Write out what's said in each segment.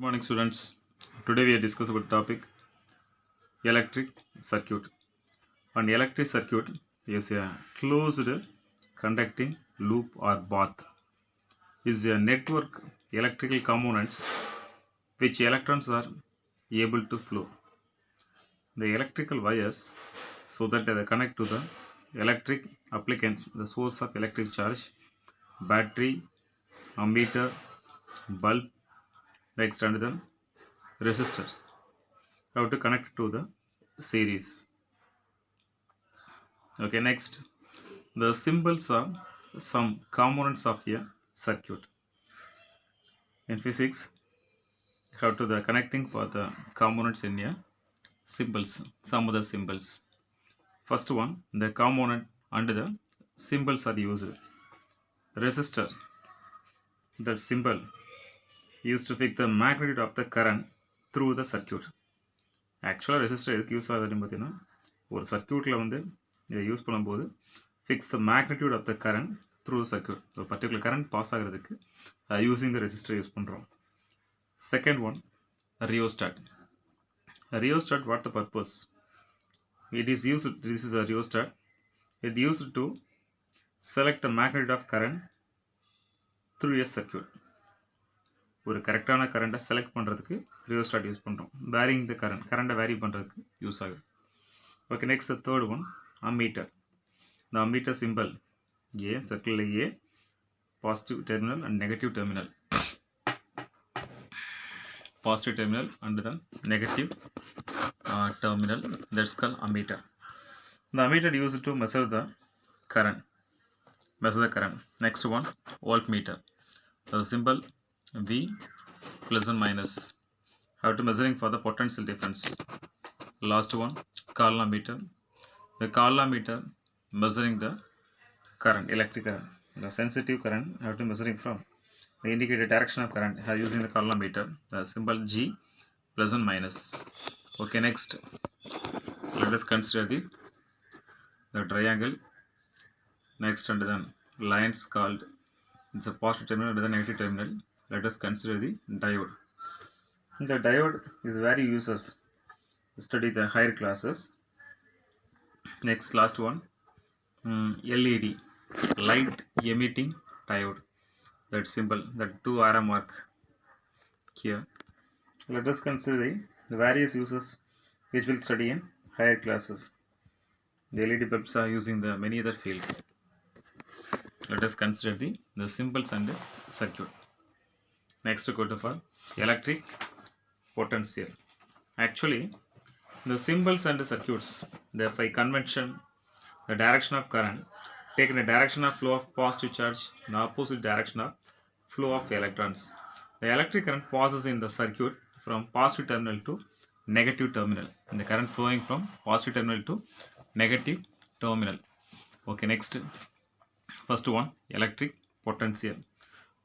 Morning students. Today we are discussing about topic electric circuit. An electric circuit is a closed conducting loop or path. Is a network electrical components which electrons are able to flow. The electrical wires so that they connect to the electric applicants, the source of electric charge, battery, ammeter, bulb, next and then resistor. How to connect to the series. Okay, next the symbols are some components of a circuit. In physics, how to the connecting for the components in a symbols, some other symbols. First one, the component under the symbols are used. Resistor, that symbol used to fix the magnitude of the current through the circuit. ஆக்சுவலாக resistor எதுக்கு use ஆகுதுன்னு பார்த்தீங்கன்னா ஒரு சர்க்கியூட்டில் வந்து இதை use பண்ணும்போது fix the magnitude of the current through circuit ஒரு பர்டிகுலர் கரண்ட் பாஸ் ஆகிறதுக்கு யூஸிங் த ரெசிஸ்டர் யூஸ் பண்ணுறோம். Second one rheostat. Rheostat, what the purpose? It is used, this is a rheostat. It used to select the magnitude of current through a circuit. ஒரு கரெக்டான கரண்ட்டை select பண்ணுறதுக்கு rheostat use பண்ணுறோம். Varying the கரண்ட்டை vary பண்ணுறதுக்கு use ஆகுது. Okay, next third one ammeter. இந்த ammeter simple A, சர்க்கிளில் A, positive terminal and negative terminal. Positive terminal and the negative terminal, that's called ammeter. The ammeter used to measure the current. Next one, voltmeter. The symbol V plus and minus. How to measuring for the potential difference. Last one, colorimeter. The colorimeter measuring the current, electric current. The sensitive current, how to measuring from. They indicate the direction of current using the colorimeter, the symbol G plus and minus. Okay, next let us consider the triangle. Next, under the lines called the positive terminal and the negative terminal. Let us consider the diode. The diode is very useless to study the higher classes. Next, last one, LED, light emitting diode. That symbol, that 2 arrow mark here. Let us consider the various uses which we'll study in higher classes. The LED bulbs are using the many other fields. Let us consider the symbols and the circuit. Next, go to for electric potential. Actually, the symbols and the circuits, they by convention, the direction of current, taking the direction of flow of positive charge, the opposite direction of flow of electrons. The electric current passes in the circuit from positive terminal to negative terminal. And the current flowing from positive terminal to negative terminal. Okay, next, first one, electric potential.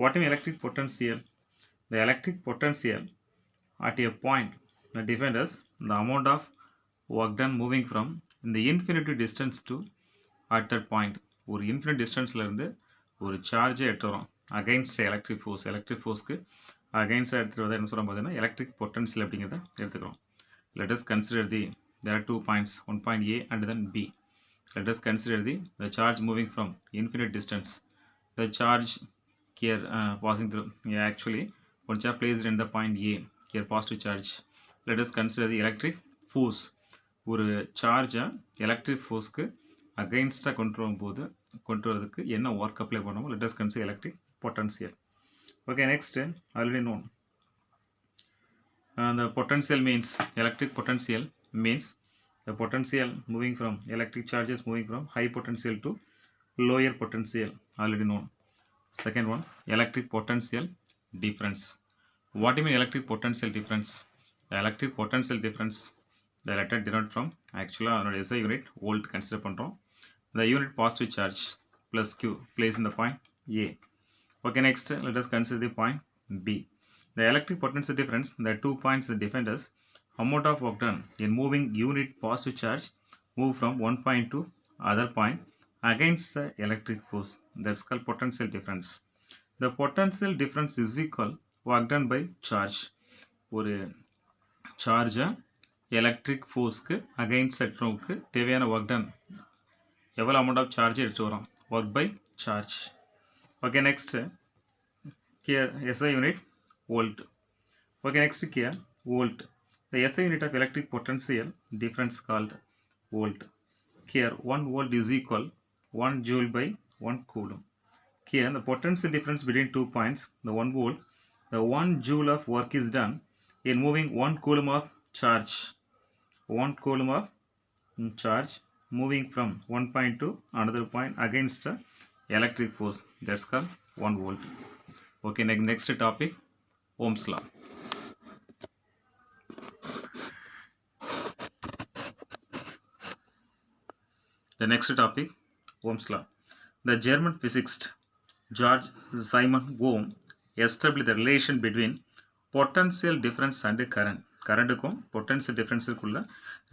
What is electric potential? The electric potential at a point that defines the amount of work done moving from the infinite distance to at that point. ஒரு infinite டிஸ்டன்ஸில் இருந்து ஒரு சார்ஜை எடுத்து வரோம் against electric ஃபோர்ஸ்க்கு அகைன்ஸ்டாக எடுத்துகிட்டு வந்து என்ன சொல்கிறோம் பார்த்தீங்கன்னா எலக்ட்ரிக் பொட்டன்ஷியல் அப்படிங்கிறத எடுத்துக்கிறோம். Let us consider there are 2 points, one point A and then B. Let us consider the charge moving from infinite distance. The charge here passing through, actually one charge placed in the point A, here positive charge. Let us consider the electric force. ஒரு சார்ஜை electric ஃபோர்ஸ்க்கு அகைன்ஸ்டாக கொண்டு வரதுக்கு என்ன work apply பண்ணுவோம். Let us consider electric potential. Okay, next already known the potential means, electric potential means the potential moving from electric charges moving from high potential to lower potential, already known. Second one, electric potential difference. What do you mean electric potential difference? The electric potential difference, the letter denoted from actually SI unit volt consider பண்றோம். The unit positive charge plus Q placed in the point A. Okay, next let us consider the point B. The electric potential difference, the 2 points that define us amount of work done in moving unit positive charge move from one point to other point against the electric force. That's called potential difference. The potential difference is equal work done by charge. ஒரு சார்ஜை electric ஃபோர்ஸ்க்கு against எலக்ட்ரோனுக்கு தேவையான work done எவ்வளோ amount of charge எடுத்து வரோம் work by charge. Okay next here SI unit volt. Okay next here volt. The SI unit of electric potential difference called volt. Here 1 volt is equal 1 joule by 1 coulomb. Here the potential difference between 2 points, the 1 volt, the 1 joule of work is done in moving 1 coulomb of charge. 1 coulomb of charge moving from one point to another point against the electric force. That's called 1 volt. Okay, next topic, Ohm's law. The next topic, Ohm's law. The German physicist George Simon Ohm established the relation between potential difference and current. கரண்ட்டுக்கும் potential டிஃப்ரென்ஸுக்குள்ள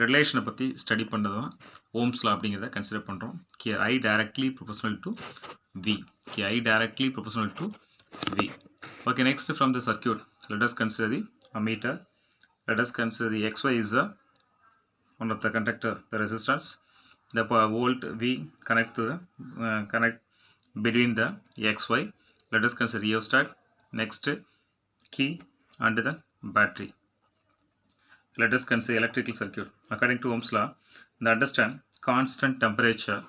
ரிலேஷனை பற்றி study பண்ணது தான் Ohm's law அப்படிங்கிறத consider பண்ணுறோம். K I directly proportional to V. K I directly proportional to V. Okay, next from the circuit, let us consider the ammeter. Let us consider the XY is the one of the conductor, the resistance. The volt V connect to the connect between the XY. Let us consider rheostat. Next key and the battery. Let us consider electrical circuit. According to Ohm's law, the understand constant temperature,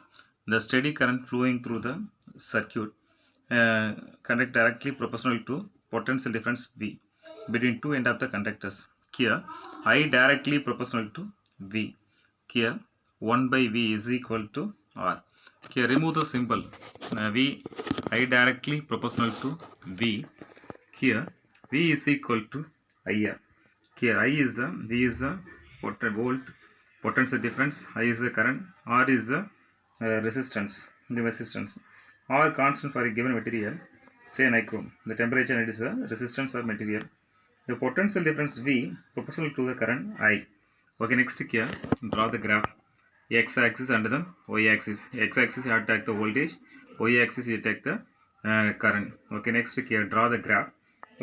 the steady current flowing through the circuit conduct directly proportional to potential difference V between two end of the conductors. Here I directly proportional to V. Here 1 by V is equal to R. Here remove the symbol V. I directly proportional to V. Here V is equal to IR. Here I is the V is the volt potential difference. I is the current. R is the resistance. The resistance. R constant for a given material, say nichrome. The temperature is the resistance of material. The potential difference V proportional to the current I. Okay, next here draw the graph. X axis and the Y axis. X axis you have to take the voltage. Y axis you take the current. Okay, next here draw the graph.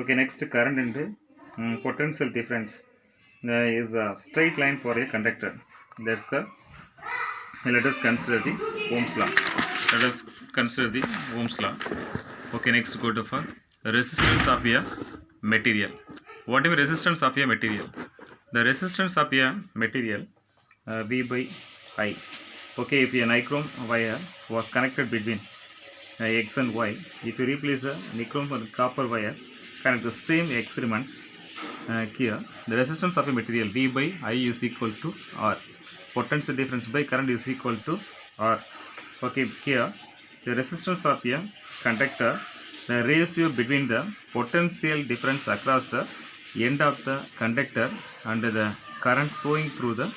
Okay, next current and potential difference is a straight line for a conductor. That's the. Let us consider the Ohm's law. Let us consider the Ohm's law. Okay, next go to for resistance of a material. What is resistance of a material? The resistance of a material V by I. Okay, if a nichrome wire was connected between X and Y, if you replace the nichrome and copper wire, connect the same experiments here, the resistance of a material V by I is equal to R. Potential difference by current is equal to R. Okay, here the resistance of a conductor, the ratio between the potential difference across the end of the conductor and the current flowing through the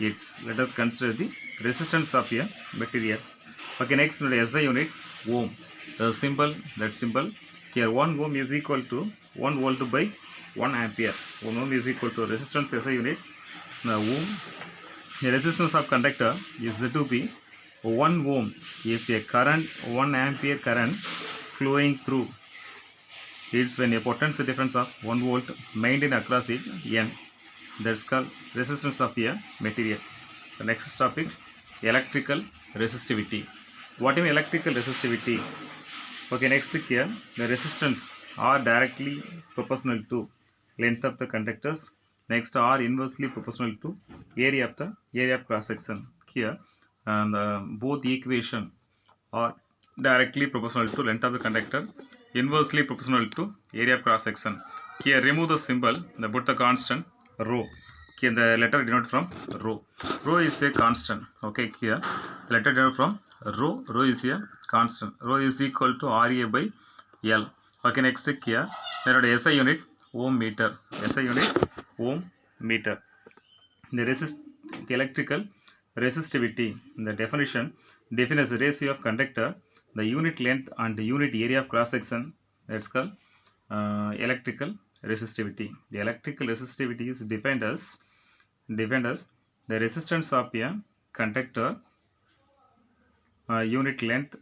its. Let us consider the resistance of a material. Okay, next SI unit ohm. The symbol, that symbol here 1 ohm is equal to 1 volt by 1 ampere. 1 ohm is equal to resistance SI unit. Now ohm, the resistance of conductor is to be 1 ohm if a current 1 ampere current flowing through it's when a potential difference of 1 volt maintained across it N. That's called resistance of a material. The next topic, electrical resistivity. What is electrical resistivity? Okay, next here the resistance are directly proportional to length of the conductors. Next are inversely proportional to area of cross section. Here both equation are directly proportional to length of the conductor, inversely proportional to area of cross section. Here remove the symbol, put the constant rho. Here the letter denote from rho. Rho is a constant. Okay, here the letter denote from rho. Rho is a constant. Rho is equal to RA by L. Okay, next here there SI unit ohm meter. SI unit ohm meter. The electrical resistivity. The defines the ratio of conductor, the unit length and the unit area of cross section. That's called electrical resistivity. The electrical resistivity is defined as the resistance of a conductor, unit length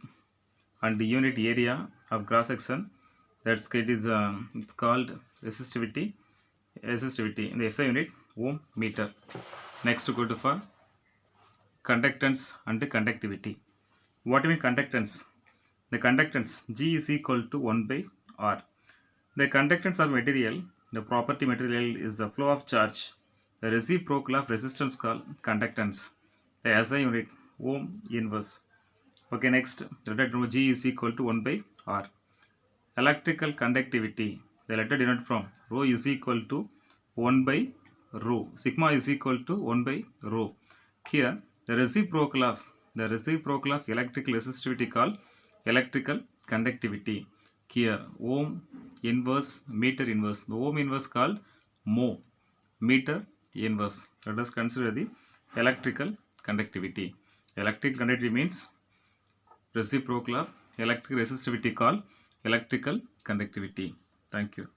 and the unit area of cross section. That's it is it's called resistivity. resistivity. In the SI unit, ohm meter. Next, go to for conductance and conductivity. What do you mean conductance? The conductance G is equal to 1 by R. The conductance of material, the property material is the flow of charge. The reciprocal of resistance called conductance. The SI unit, ohm inverse. Okay, next, the G is equal to 1 by R. Electrical conductivity, the letter denoted from rho is equal to 1 by rho. Sigma is equal to 1 by rho. Here, the reciprocal of electrical resistivity called electrical conductivity. Here, ohm inverse, meter inverse. The ohm inverse called mho, meter inverse. Let us consider the electrical conductivity. Electrical conductivity means reciprocal of electric resistivity called electrical conductivity. Thank you.